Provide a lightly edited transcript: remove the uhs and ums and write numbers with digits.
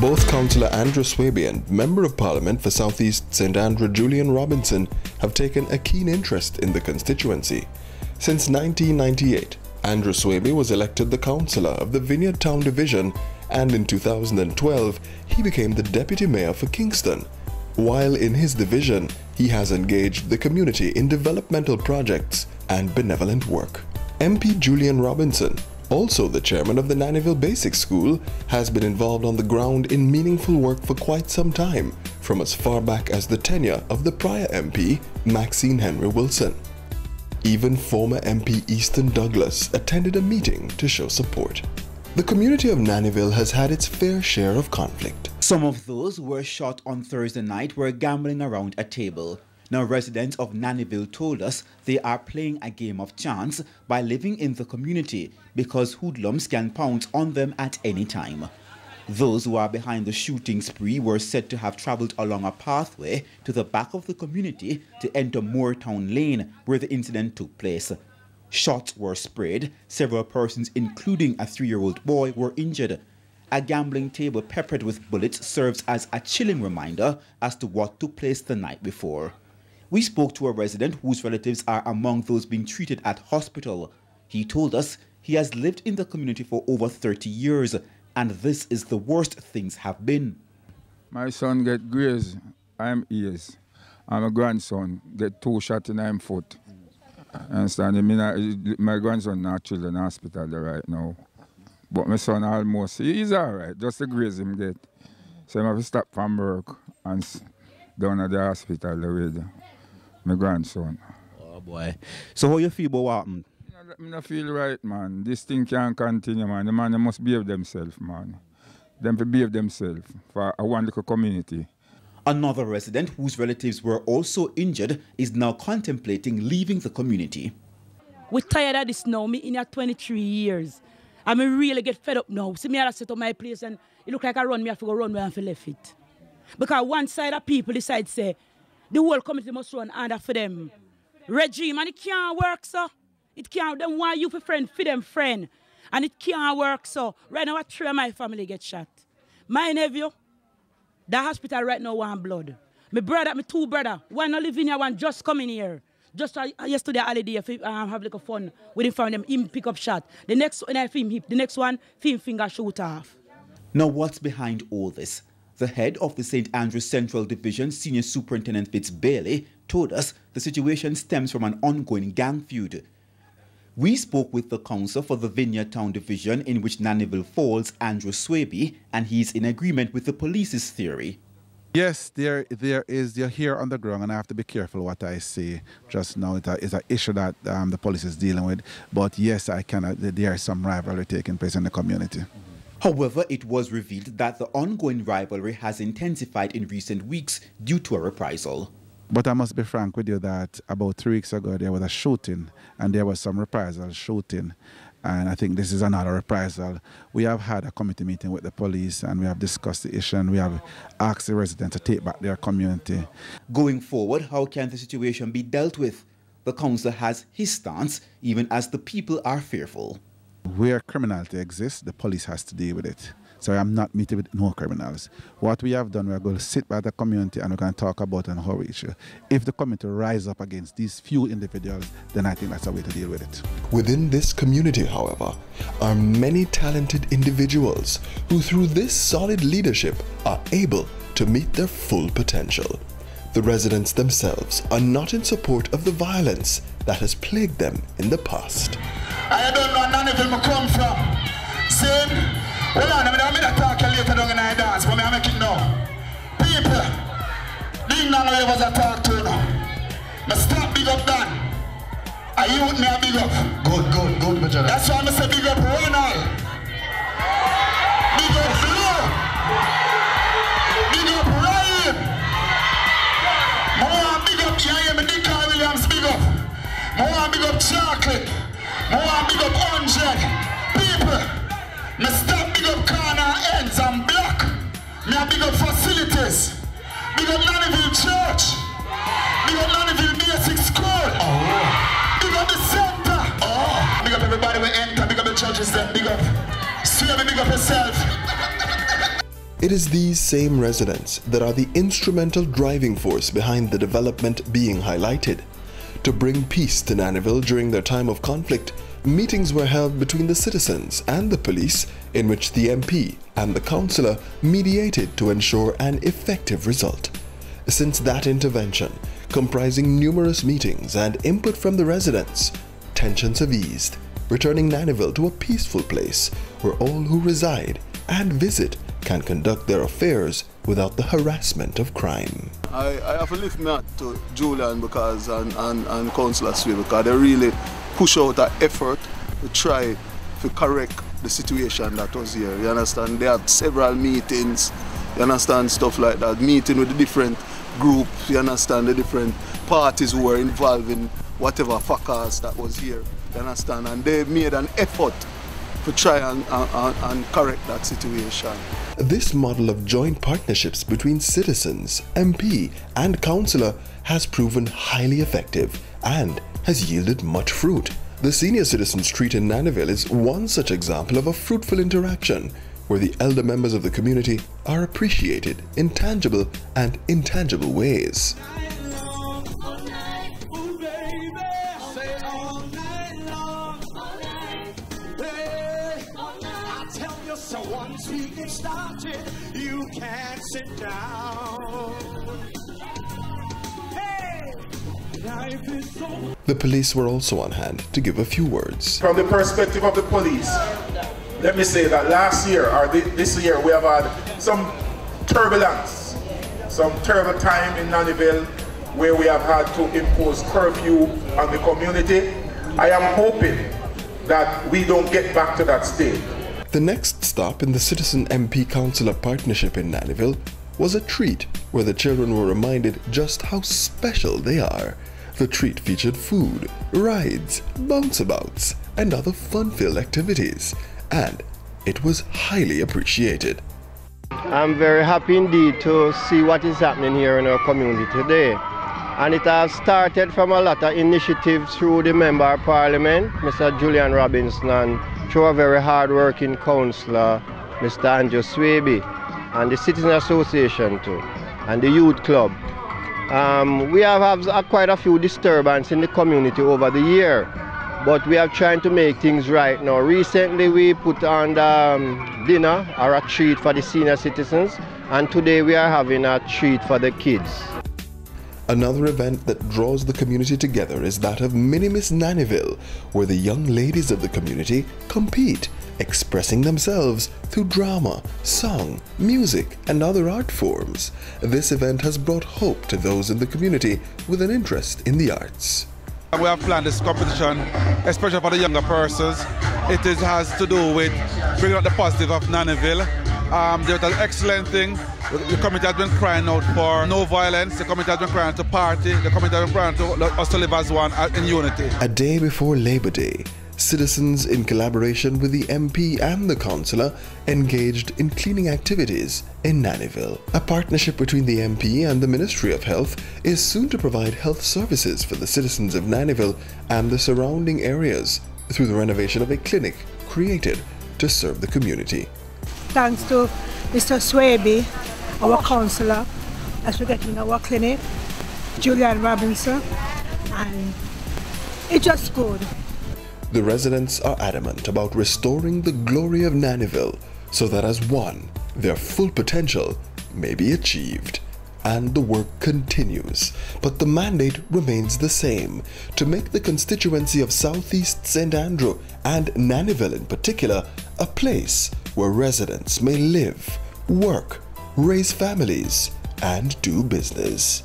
Both Councillor Andrew Swaby and Member of Parliament for South East St Andrew Julian Robinson have taken a keen interest in the constituency. Since 1998, Andrew Swaby was elected the councillor of the Vineyard Town Division, and in 2012 he became the Deputy Mayor for Kingston. While in his division, he has engaged the community in developmental projects and benevolent work. MP Julian Robinson, also the chairman of the Nannyville Basic School, has been involved on the ground in meaningful work for quite some time, from as far back as the tenure of the prior MP, Maxine Henry Wilson. Even former MP Easton Douglas attended a meeting to show support. The community of Nannyville has had its fair share of conflict. Some of those who were shot on Thursday night were gambling around a table. Now, residents of Nannyville told us they are playing a game of chance by living in the community because hoodlums can pounce on them at any time. Those who are behind the shooting spree were said to have traveled along a pathway to the back of the community to enter Moortown Lane, where the incident took place. Shots were sprayed. Several persons, including a 3-year-old boy, were injured. A gambling table peppered with bullets serves as a chilling reminder as to what took place the night before. We spoke to a resident whose relatives are among those being treated at hospital. He told us he has lived in the community for over 30 years, and this is the worst things have been. My son get grazed, I'm ears. And my grandson get 2 shots in him foot. Understand? My grandson not children hospital right now. But my son almost, he's alright, just the graze him get. So I have to stop from work and down at the hospital with my grandson. Oh boy. So how you feel about what happened? I don't feel right, man. This thing can't continue, man. The man must behave themselves, man. Them to behave themselves for a one little community. Another resident whose relatives were also injured is now contemplating leaving the community. We're tired of this now. Me in here 23 years. I mean, really get fed up now. See me I set up my place and it look like I run, me have to go run where I have to left it. Because one side of people decide say the whole community must run under for them. Regime, and it can't work, so. It can't, them want you for friend, for them friend. And it can't work, so. Right now, 3 of my family get shot. My nephew, the hospital right now want blood. My brother, my 2 brothers, one not living here, one just coming here. Just yesterday holiday, have like a fun with him from them, him pick up shot. The next one, I film hip, the next one, film finger shoot off. Now, what's behind all this? The head of the St. Andrews Central Division, Senior Superintendent Fitz Bailey, told us the situation stems from an ongoing gang feud. We spoke with the council for the Vineyard Town Division, in which Nannyville falls, Andrew Swaby, and he's in agreement with the police's theory. Yes, there is. You're here on the ground, and I have to be careful what I say just now. It's an issue that the police is dealing with. But yes, there is some rivalry taking place in the community. However, it was revealed that the ongoing rivalry has intensified in recent weeks due to a reprisal. But I must be frank with you that about 3 weeks ago there was a shooting, and there was some reprisal shooting. And I think this is another reprisal. We have had a committee meeting with the police and we have discussed the issue and we have asked the residents to take back their community. Going forward, how can the situation be dealt with? The council has his stance, even as the people are fearful. Where criminality exists, the police has to deal with it. So I'm not meeting with no criminals. What we have done, we're going to sit by the community and we're going to talk about an whole issue. If the community rise up against these few individuals, then I think that's a way to deal with it. Within this community, however, are many talented individuals who through this solid leadership are able to meet their full potential. The residents themselves are not in support of the violence that has plagued them in the past. I don't know Nannyville I come from. Same. Hold on, I'm going to talk later down in the dance, but I'm making now. People, ding now you was a talk to now. But stop big up Dan. I youth me a big up. Good, Major. That's why I say big up Ronald. Big up Blue. Big up Ryan. More big up Yaya Medika Williams, big up. More big up Chocolate. More big up 100. People. Me stop big up corner ends and block. Me a big up facilities. Big up Nannyville Church. Big up Nannyville Basic School. Big up the center. Big up everybody we enter. Big up the churches then. Big up. Swear me big up yourself. It is these same residents that are the instrumental driving force behind the development being highlighted. To bring peace to Nannyville during their time of conflict, meetings were held between the citizens and the police in which the MP and the councillor mediated to ensure an effective result. Since that intervention, comprising numerous meetings and input from the residents, tensions have eased, returning Nannyville to a peaceful place where all who reside and visit can conduct their affairs without the harassment of crime. I have to lift my hat to Julian because and Councillor Sway because they really push out an effort to try to correct the situation that was here. You understand? They had several meetings, you understand, stuff like that, meeting with the different groups, you understand, the different parties who were involved in whatever fracas that was here, you understand, and they made an effort to try and correct that situation. This model of joint partnerships between citizens, MP and councillor has proven highly effective and has yielded much fruit. The Senior Citizens Street in Nannyville is one such example of a fruitful interaction where the elder members of the community are appreciated in tangible and intangible ways. So once we get started, you can't sit down. Hey, life is so... The police were also on hand to give a few words. From the perspective of the police, let me say that last year or this year we have had some turbulence, some terrible time in Nannyville where we have had to impose curfew on the community. I am hoping that we don't get back to that state. The next stop in the Citizen MP Councillor partnership in Nannyville was a treat where the children were reminded just how special they are. The treat featured food, rides, bounce-abouts, and other fun-filled activities, and it was highly appreciated. I'm very happy indeed to see what is happening here in our community today. And it has started from a lot of initiatives through the Member of Parliament, Mr. Julian Robinson, and through a very hard-working councillor, Mr. Andrew Swaby, and the Citizen Association too, and the Youth Club. We have had quite a few disturbances in the community over the year, but we are trying to make things right now. Recently we put on the dinner or a treat for the senior citizens, and today we are having a treat for the kids. Another event that draws the community together is that of Mini-Miss Nannyville, where the young ladies of the community compete, expressing themselves through drama, song, music, and other art forms. This event has brought hope to those in the community with an interest in the arts. We have planned this competition, especially for the younger persons. It has to do with bringing out the positive of Nannyville. There's an excellent thing. The community has been crying out for no violence. The community has been crying out to party. The community has been crying out to us to live as one in unity. A day before Labor Day, citizens in collaboration with the MP and the councillor engaged in cleaning activities in Nannyville. A partnership between the MP and the Ministry of Health is soon to provide health services for the citizens of Nannyville and the surrounding areas through the renovation of a clinic created to serve the community. Thanks to Mr. Swaby, our councillor, as we're getting our clinic, Julian Robinson, and it's just good. The residents are adamant about restoring the glory of Nannyville so that as one, their full potential may be achieved. And the work continues, but the mandate remains the same, to make the constituency of Southeast St. Andrew and Nannyville in particular a place where residents may live, work, raise families, and do business.